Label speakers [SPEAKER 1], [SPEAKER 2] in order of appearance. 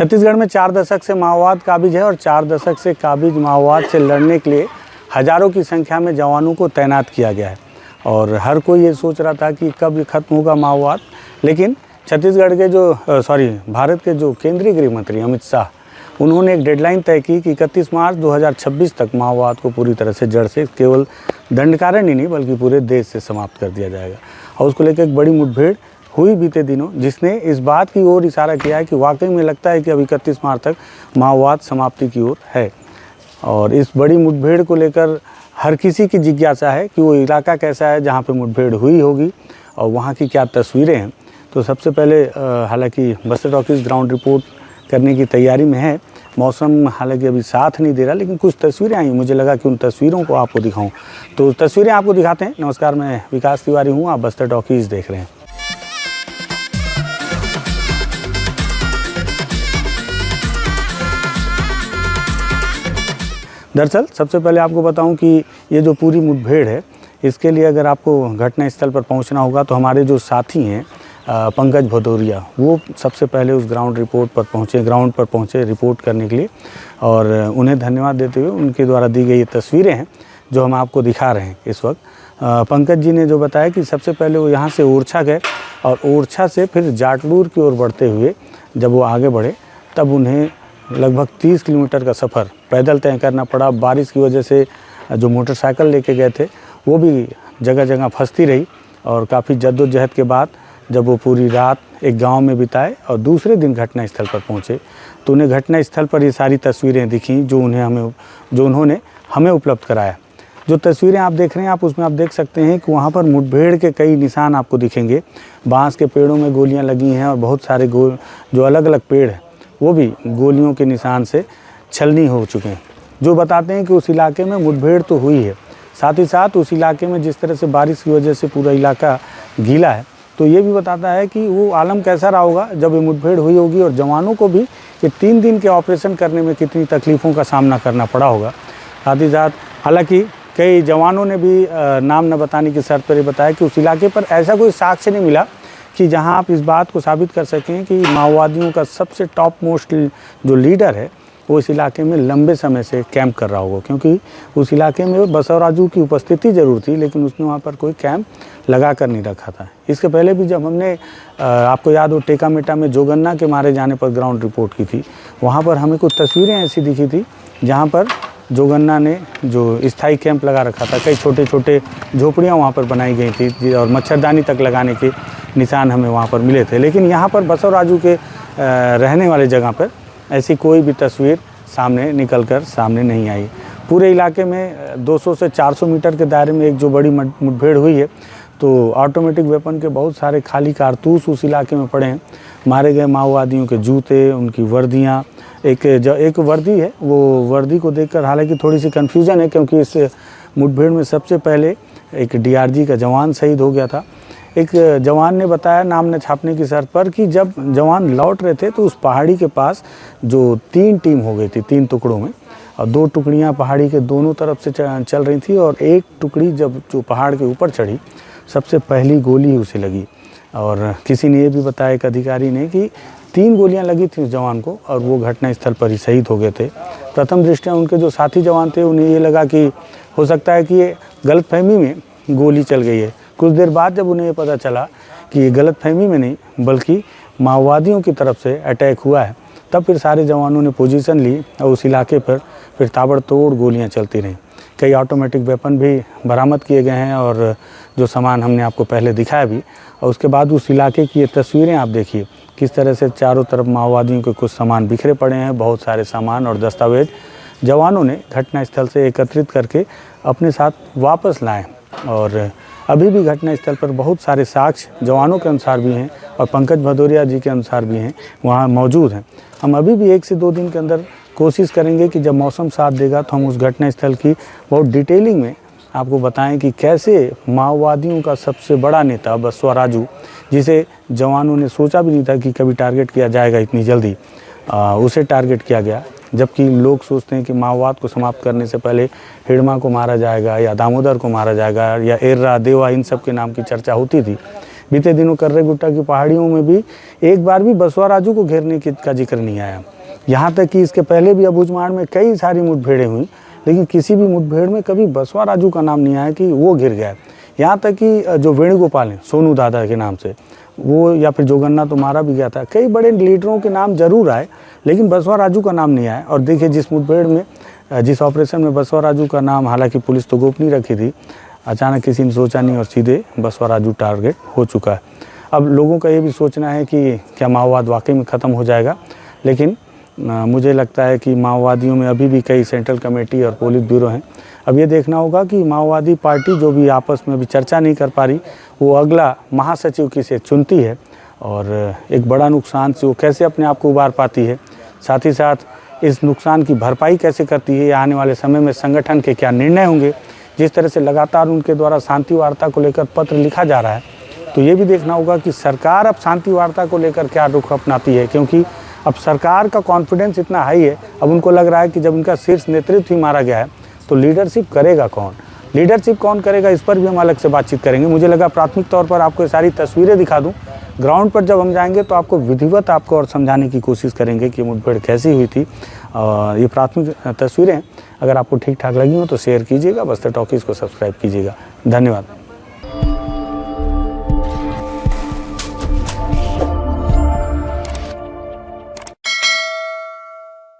[SPEAKER 1] छत्तीसगढ़ में 4 दशक से माओवाद काबिज है और 4 दशक से काबिज माओवाद से लड़ने के लिए हज़ारों की संख्या में जवानों को तैनात किया गया है और हर कोई ये सोच रहा था कि कब खत्म होगा माओवाद। लेकिन छत्तीसगढ़ के भारत के जो केंद्रीय गृह मंत्री अमित शाह, उन्होंने एक डेडलाइन तय की कि 31 मार्च 2026 तक माओवाद को पूरी तरह से जड़ से केवल दंडकारण्य ही नहीं बल्कि पूरे देश से समाप्त कर दिया जाएगा। और उसको लेकर एक बड़ी मुठभेड़ हुई बीते दिनों, जिसने इस बात की ओर इशारा किया है कि वाकई में लगता है कि अभी 31 मार्च तक माओवाद समाप्ति की ओर है। और इस बड़ी मुठभेड़ को लेकर हर किसी की जिज्ञासा है कि वो इलाका कैसा है जहाँ पे मुठभेड़ हुई होगी और वहाँ की क्या तस्वीरें हैं। तो सबसे पहले हालांकि बस्तर टॉकीज ग्राउंड रिपोर्ट करने की तैयारी में है। मौसम हालांकि अभी साथ नहीं दे रहा, लेकिन कुछ तस्वीरें आई, मुझे लगा कि उन तस्वीरों को आपको दिखाऊं। तो तस्वीरें आपको दिखाते हैं। नमस्कार, मैं विकास तिवारी हूँ, आप बस्तर टॉकीज देख रहे हैं। दरअसल सबसे पहले आपको बताऊं कि ये जो पूरी मुठभेड़ है, इसके लिए अगर आपको घटनास्थल पर पहुंचना होगा तो हमारे जो साथी हैं पंकज भदौरिया, वो सबसे पहले उस ग्राउंड पर पहुंचे रिपोर्ट करने के लिए। और उन्हें धन्यवाद देते हुए उनके द्वारा दी गई ये तस्वीरें हैं जो हम आपको दिखा रहे हैं इस वक्त। पंकज जी ने जो बताया कि सबसे पहले वो यहाँ से ओरछा गए और ओरछा से फिर जाटलूर की ओर बढ़ते हुए जब वो आगे बढ़े तब उन्हें लगभग 30 किलोमीटर का सफ़र पैदल तय करना पड़ा। बारिश की वजह से जो मोटरसाइकिल लेके गए थे वो भी जगह जगह फंसती रही और काफ़ी जद्दोजहद के बाद जब वो पूरी रात एक गांव में बिताए और दूसरे दिन घटनास्थल पर पहुंचे तो उन्हें घटनास्थल पर ये सारी तस्वीरें दिखीं जो उन्होंने हमें उपलब्ध कराया। जो तस्वीरें आप देख रहे हैं उसमें आप देख सकते हैं कि वहाँ पर मुठभेड़ के कई निशान आपको दिखेंगे। बांस के पेड़ों में गोलियाँ लगी हैं और बहुत सारे जो अलग अलग पेड़ हैं वो भी गोलियों के निशान से छलनी हो चुके हैं, जो बताते हैं कि उस इलाके में मुठभेड़ तो हुई है। साथ ही साथ उस इलाके में जिस तरह से बारिश की वजह से पूरा इलाका गीला है, तो ये भी बताता है कि वो आलम कैसा रहा होगा जब ये मुठभेड़ हुई होगी और जवानों को भी ये 3 दिन के ऑपरेशन करने में कितनी तकलीफ़ों का सामना करना पड़ा होगा। साथ ही साथ हालांकि कई जवानों ने भी नाम न बताने की शर्त पर ये बताया कि उस इलाके पर ऐसा कोई साक्ष्य नहीं मिला कि जहां आप इस बात को साबित कर सकें कि माओवादियों का सबसे टॉप मोस्ट जो लीडर है वो इस इलाके में लंबे समय से कैंप कर रहा होगा, क्योंकि उस इलाके में बसवराजू की उपस्थिति ज़रूर थी लेकिन उसने वहाँ पर कोई कैंप लगा कर नहीं रखा था। इसके पहले भी जब हमने आपको याद हो टेकामेटा में जोगन्ना के मारे जाने पर ग्राउंड रिपोर्ट की थी, वहाँ पर हमें कुछ तस्वीरें ऐसी दिखी थी जहाँ पर जोगन्ना ने जो स्थायी कैंप लगा रखा था, कई छोटे छोटे झोपड़ियाँ वहाँ पर बनाई गई थी और मच्छरदानी तक लगाने के निशान हमें वहाँ पर मिले थे। लेकिन यहाँ पर बसवराजू के रहने वाले जगह पर ऐसी कोई भी तस्वीर सामने नहीं आई। पूरे इलाके में 200 से 400 मीटर के दायरे में एक जो बड़ी मुठभेड़ हुई है, तो ऑटोमेटिक वेपन के बहुत सारे खाली कारतूस उस इलाके में पड़े हैं। मारे गए माओवादियों के जूते, उनकी वर्दियाँ, एक वर्दी है, वो वर्दी को देखकर हालांकि थोड़ी सी कन्फ्यूज़न है, क्योंकि इस मुठभेड़ में सबसे पहले एक DRG का जवान शहीद हो गया था। एक जवान ने बताया नाम न छापने की शर्त पर कि जब जवान लौट रहे थे तो उस पहाड़ी के पास जो 3 टीम हो गई थी 3 टुकड़ों में, और 2 टुकड़ियां पहाड़ी के दोनों तरफ से चल रही थी और एक टुकड़ी जब जो पहाड़ के ऊपर चढ़ी सबसे पहली गोली उसे लगी। और किसी ने ये भी बताया, एक अधिकारी ने, कि 3 गोलियां लगी थी उस जवान को और वो घटनास्थल पर ही शहीद हो गए थे। प्रथम दृष्टया उनके जो साथी जवान थे उन्हें ये लगा कि हो सकता है कि ये गलतफहमी में गोली चल गई है। कुछ देर बाद जब उन्हें ये पता चला कि ये गलतफहमी में नहीं बल्कि माओवादियों की तरफ से अटैक हुआ है, तब फिर सारे जवानों ने पोजीशन ली और उस इलाके पर फिर ताबड़तोड़ गोलियां चलती रहीं। कई ऑटोमेटिक वेपन भी बरामद किए गए हैं और जो सामान हमने आपको पहले दिखाया भी। और उसके बाद उस इलाके की ये तस्वीरें आप देखिए किस तरह से चारों तरफ माओवादियों के कुछ सामान बिखरे पड़े हैं। बहुत सारे सामान और दस्तावेज जवानों ने घटनास्थल से एकत्रित करके अपने साथ वापस लाए और अभी भी घटनास्थल पर बहुत सारे साक्ष्य जवानों के अनुसार भी हैं और पंकज भदौरिया जी के अनुसार भी हैं, वहाँ मौजूद हैं। हम अभी भी 1 से 2 दिन के अंदर कोशिश करेंगे कि जब मौसम साथ देगा तो हम उस घटनास्थल की बहुत डिटेलिंग में आपको बताएं कि कैसे माओवादियों का सबसे बड़ा नेता बसवराजू, जिसे जवानों ने सोचा भी नहीं था कि कभी टारगेट किया जाएगा इतनी जल्दी, उसे टारगेट किया गया। जबकि लोग सोचते हैं कि माओवाद को समाप्त करने से पहले हिड़मा को मारा जाएगा या दामोदर को मारा जाएगा या एर्रा, देवा, इन सब के नाम की चर्चा होती थी। बीते दिनों कर्रे गुट्टा की पहाड़ियों में भी एक बार भी बसवा राजू को घेरने का जिक्र नहीं आया। यहाँ तक कि इसके पहले भी अबूझमाड़ में कई सारी मुठभेड़ें हुई, लेकिन किसी भी मुठभेड़ में कभी बसवा राजू का नाम नहीं आया कि वो गिर गया। यहाँ तक कि जो वेणुगोपाल हैं सोनू दादा के नाम से, वो या फिर जोगन्ना तो मारा भी गया था। कई बड़े लीडरों के नाम जरूर आए, लेकिन बसवा राजू का नाम नहीं आया। और देखिए जिस मुठभेड़ में, जिस ऑपरेशन में बसवा राजू का नाम, हालांकि पुलिस तो गोपनीय रखी थी, अचानक किसी ने सोचा नहीं और सीधे बसवा राजू टारगेट हो चुका है। अब लोगों का ये भी सोचना है कि क्या माओवाद वाकई में ख़त्म हो जाएगा, लेकिन मुझे लगता है कि माओवादियों में अभी भी कई सेंट्रल कमेटी और पोलित ब्यूरो हैं। अब ये देखना होगा कि माओवादी पार्टी जो भी आपस में भी चर्चा नहीं कर पा रही, वो अगला महासचिव किसे चुनती है और एक बड़ा नुकसान से वो कैसे अपने आप को उबार पाती है, साथ ही साथ इस नुकसान की भरपाई कैसे करती है, या आने वाले समय में संगठन के क्या निर्णय होंगे। जिस तरह से लगातार उनके द्वारा शांति वार्ता को लेकर पत्र लिखा जा रहा है, तो ये भी देखना होगा कि सरकार अब शांति वार्ता को लेकर क्या रुख अपनाती है, क्योंकि अब सरकार का कॉन्फिडेंस इतना हाई है। अब उनको लग रहा है कि जब इनका शीर्ष नेतृत्व ही मारा गया है तो लीडरशिप करेगा कौन, लीडरशिप कौन करेगा, इस पर भी हम अलग से बातचीत करेंगे। मुझे लगा प्राथमिक तौर पर आपको ये सारी तस्वीरें दिखा दूं। ग्राउंड पर जब हम जाएंगे तो आपको विधिवत आपको और समझाने की कोशिश करेंगे कि मुठभेड़ कैसी हुई थी। ये प्राथमिक तस्वीरें अगर आपको ठीक ठाक लगी हो तो शेयर कीजिएगा, बस्तर टॉकीज़ को सब्सक्राइब कीजिएगा। धन्यवाद।